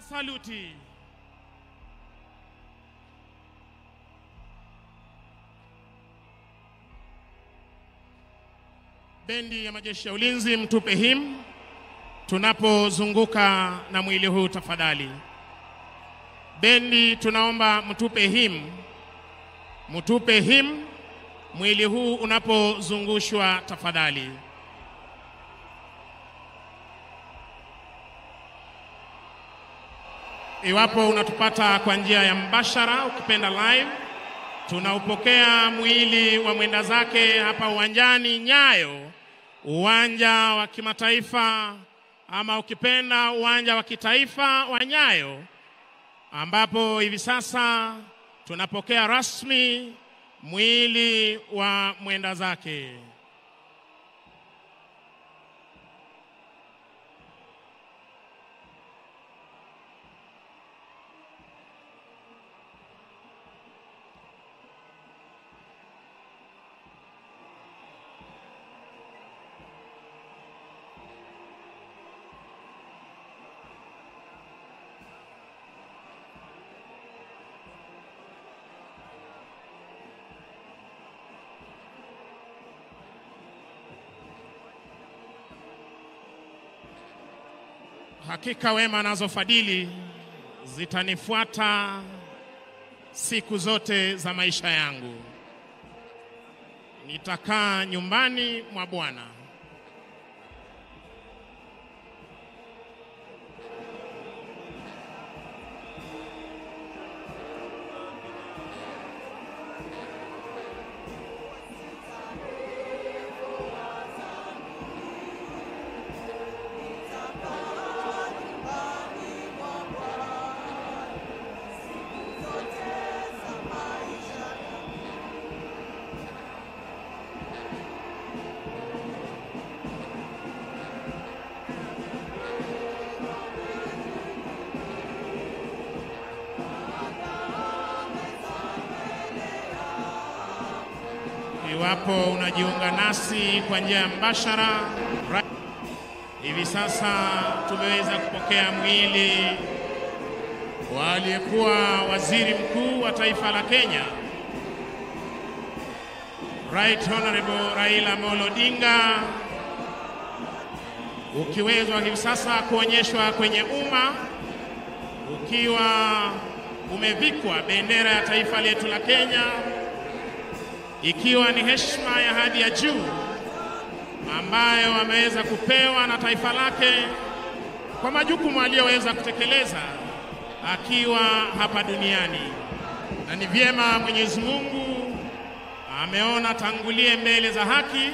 Saluti. Bendi ya majeshi ya ulinzi, mtupe him tunapozunguka na mwili huu tafadhali. Bendi tunaomba mtupe him mwili huu unapozungushwa tafadhali. Iwapo unatupata kwa njia ya mbashara, ukipenda live, tunaupokea mwili wa mwenda zake hapa uwanjani Nyayo, uwanja wa kimataifa ama ukipenda uwanja wa kitaifa wa Nyayo, ambapo hivi sasa tunapokea rasmi mwili wa mwenda zake. Hakika wema nazo fadhili zitanifuata siku zote za maisha yangu. Nitakaa nyumbani mwa Bwana. Iwapo unajiunga nasi kwa njia mbashara, hivi sasa tumeweza kupokea mwili wa aliyekuwa waziri mkuu wa taifa la Kenya, Right Honorable Raila Amolo Odinga, ukiwezwa hivi sasa kuonyeshwa kwenye umma ukiwa umevikwa bendera ya taifa letu la Kenya, ikiwa ni heshima ya hadi ya juu ambayo ameweza kupewa na taifa lake kwa majukumu aliyoweza kutekeleza akiwa hapa duniani. Na ni vyema Mwenyezi Mungu ameona tangulie mbele za haki.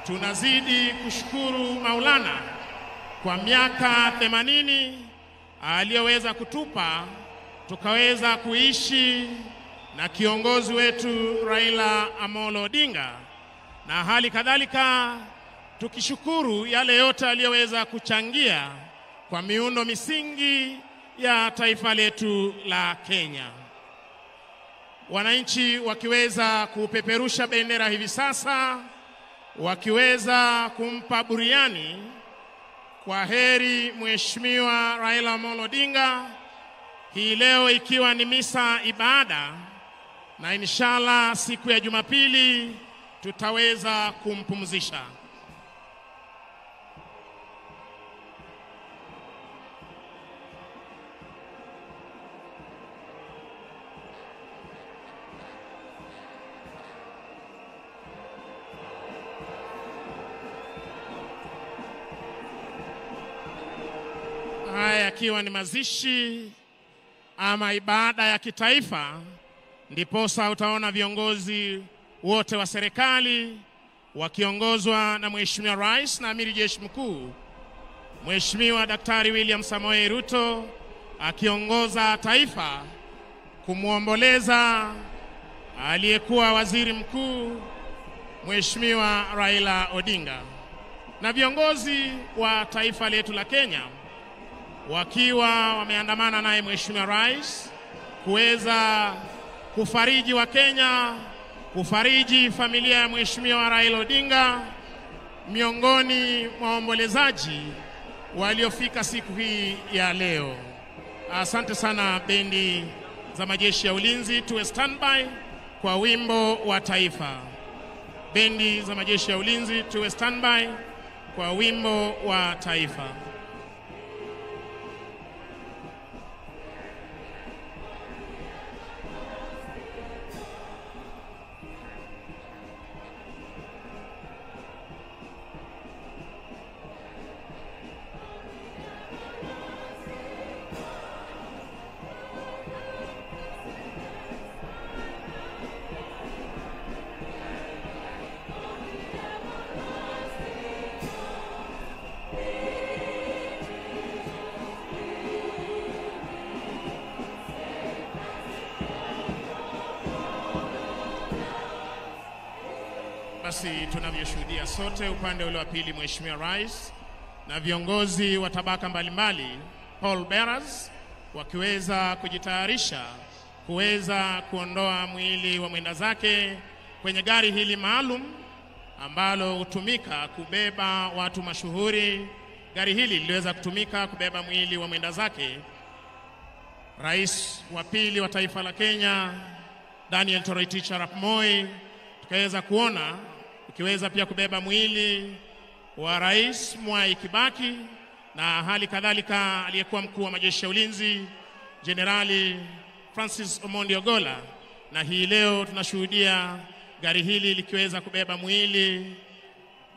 Tunazidi kushukuru Maulana kwa miaka 80 aliyoweza kutupa tukaweza kuishi na kiongozi wetu Raila Amolo Odinga, na hali kadhalika tukishukuru yale yote aliyoweza kuchangia kwa miundo misingi ya taifa letu la Kenya. Wananchi wakiweza kupeperusha bendera hivi sasa, wakiweza kumpa buriani kwa heri Mheshimiwa Raila Amolo Odinga, hii leo ikiwa ni misa ibada, na inshallah siku ya Jumapili tutaweza kumpumzisha. Haya akiwa ni mazishi ama ibada ya kitaifa, ndiposa utaona viongozi wote wa serikali wakiongozwa na Mheshimiwa Rais na Amiri Jeshi Mkuu Mheshimiwa Daktari William Samoei Ruto akiongoza taifa kumuomboleza aliyekuwa waziri mkuu Mheshimiwa Raila Odinga, na viongozi wa taifa letu la Kenya wakiwa wameandamana naye Mheshimiwa Rais kuweza kufariji wa Kenya, kufariji familia ya Mheshimiwa Raila Odinga, miongoni mwa waombolezaji waliofika siku hii ya leo. Asante sana bendi za majeshi ya ulinzi, tuwe standby kwa wimbo wa taifa. Bendi za majeshi ya ulinzi, tuwe standby kwa wimbo wa taifa. Basi tunavyoshuhudia sote, upande ule wa pili Mheshimiwa Rais na viongozi wa tabaka mbalimbali, pall bearers, wakiweza kujitayarisha kuweza kuondoa mwili wa mwenda zake kwenye gari hili maalum ambalo hutumika kubeba watu mashuhuri. Gari hili liliweza kutumika kubeba mwili wa mwenda zake Rais wa pili wa taifa la Kenya Daniel Toroitich arap Moi. Tukaweza kuona ukiweza pia kubeba mwili wa Rais Mwai Kibaki na hali kadhalika aliyekuwa mkuu wa majeshi ya ulinzi Generali Francis Omondi Ogola. Na hii leo tunashuhudia gari hili likiweza kubeba mwili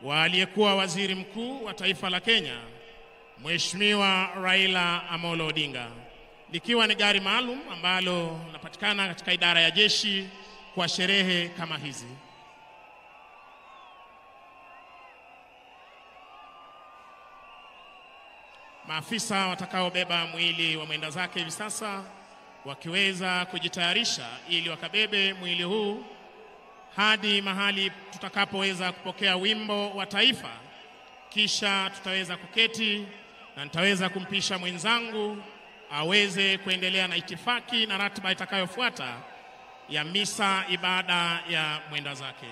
wa aliyekuwa waziri mkuu wa taifa la Kenya Mheshimiwa Raila Amolo Odinga, likiwa ni gari maalum ambalo linapatikana katika idara ya jeshi kwa sherehe kama hizi. Maafisa watakaobeba mwili wa mwenda zake hivi sasa wakiweza kujitayarisha ili wakabebe mwili huu hadi mahali tutakapoweza kupokea wimbo wa taifa. Kisha tutaweza kuketi na nitaweza kumpisha mwenzangu aweze kuendelea na itifaki na ratiba itakayofuata ya misa ibada ya mwenda zake.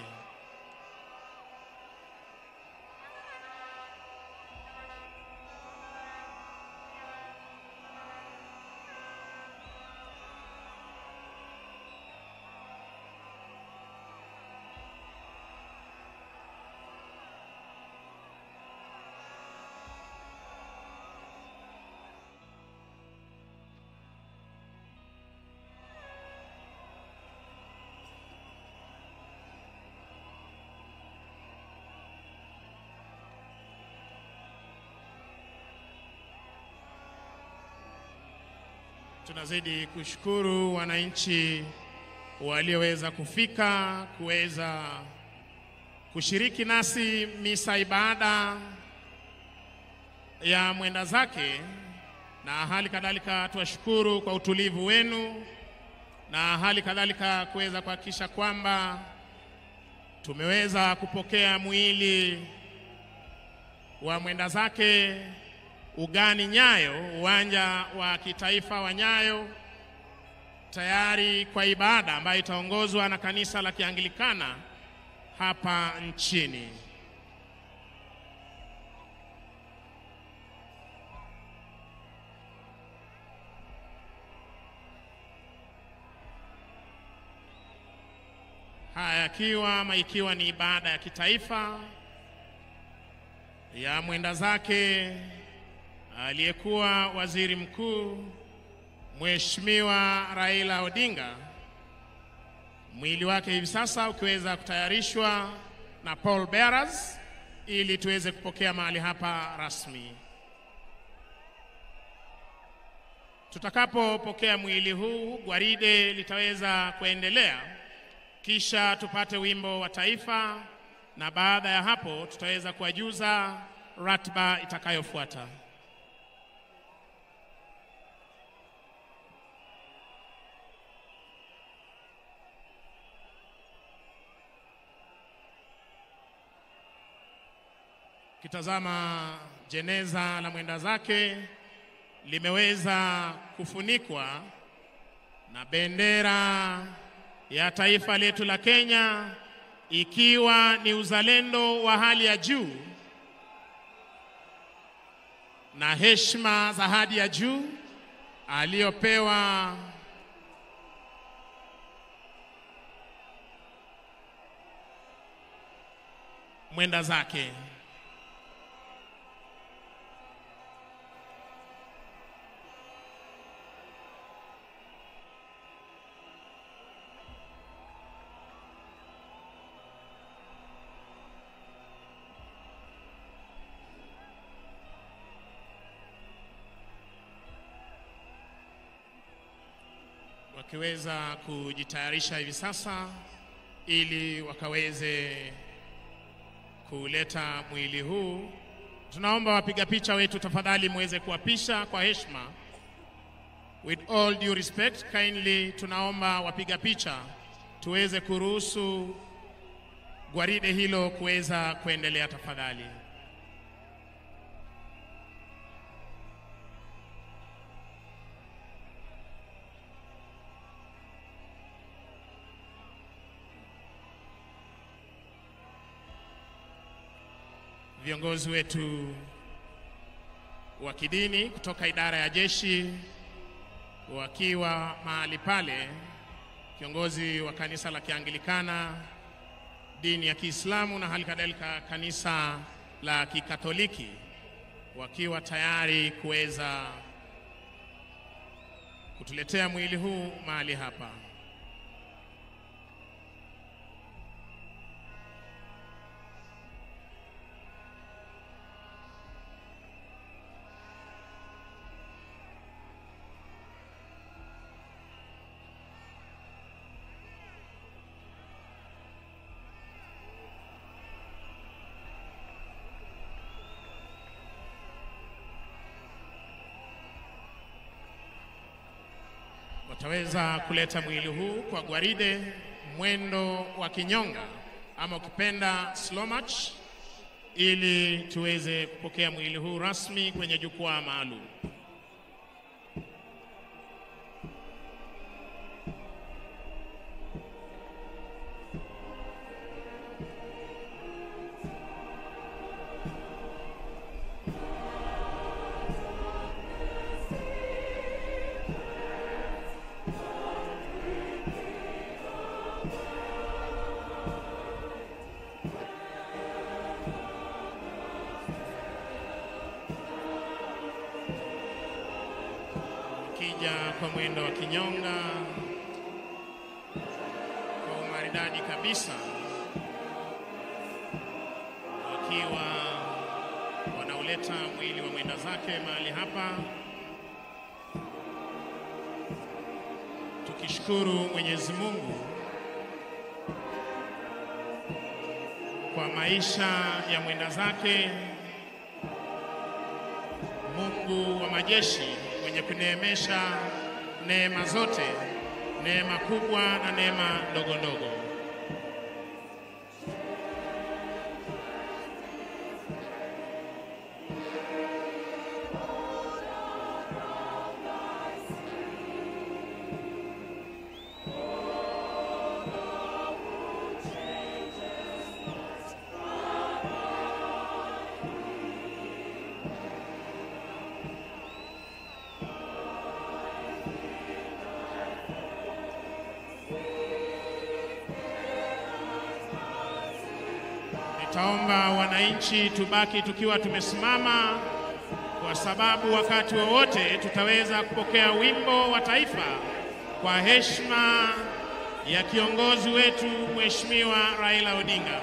Tunazidi kushukuru wananchi walioweza kufika kuweza kushiriki nasi misa ibada ya mwenda zake, na hali kadhalika tuwashukuru kwa utulivu wenu, na hali kadhalika kuweza kuhakikisha kwamba tumeweza kupokea mwili wa mwenda zake ugani Nyayo, uwanja wa kitaifa wa Nyayo, tayari kwa ibada ambayo itaongozwa na kanisa la Kianglikana hapa nchini. Haya ikiwa ni ibada ya kitaifa ya mwenda zake aliyekuwa waziri mkuu Mheshimiwa Raila Odinga, mwili wake hivi sasa ukiweza kutayarishwa na pall bearers ili tuweze kupokea mahali hapa rasmi. Tutakapopokea mwili huu, gwaride litaweza kuendelea, kisha tupate wimbo wa taifa, na baada ya hapo tutaweza kuwajuza ratiba itakayofuata. Kitazama jeneza la mwenda zake limeweza kufunikwa na bendera ya taifa letu la Kenya, ikiwa ni uzalendo wa hali ya juu na heshima za hadi ya juu aliyopewa mwenda zake. Wakiweza kujitayarisha hivi sasa ili wakaweze kuleta mwili huu, tunaomba wapiga picha wetu tafadhali muweze kuwapisha kwa heshima. With all due respect, kindly tunaomba wapiga picha tuweze kuruhusu gwaride hilo kuweza kuendelea tafadhali. Viongozi wetu wa kidini kutoka idara ya jeshi wakiwa mahali pale, kiongozi wa kanisa la Kianglikana, dini ya Kiislamu na hali kadhalika kanisa la Kikatoliki wakiwa tayari kuweza kutuletea mwili huu mahali hapa. Wataweza kuleta mwili huu kwa gwaride mwendo wa kinyonga ama ukipenda slow march, ili tuweze kupokea mwili huu rasmi kwenye jukwaa maalum. Kwa mwendo wa kinyonga kwa umaridadi kabisa, wakiwa wanauleta mwili wa mwenda zake mahali hapa, tukishukuru Mwenyezi Mungu kwa maisha ya mwenda zake, Mungu wa majeshi mwenye kuneemesha neema zote, neema kubwa na neema ndogo ndogo. Nitaomba wananchi tubaki tukiwa tumesimama, kwa sababu wakati wowote tutaweza kupokea wimbo wa taifa kwa heshima ya kiongozi wetu Mheshimiwa Raila Odinga.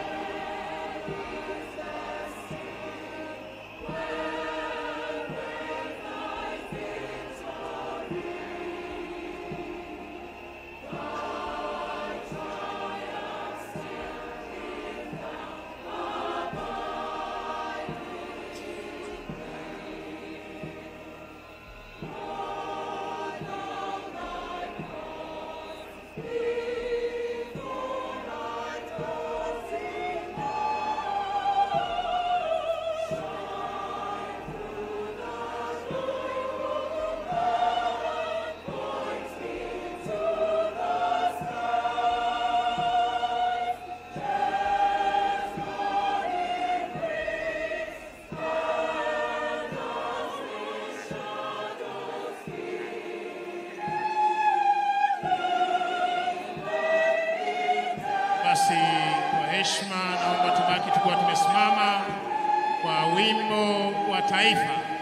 wimbo wa taifa.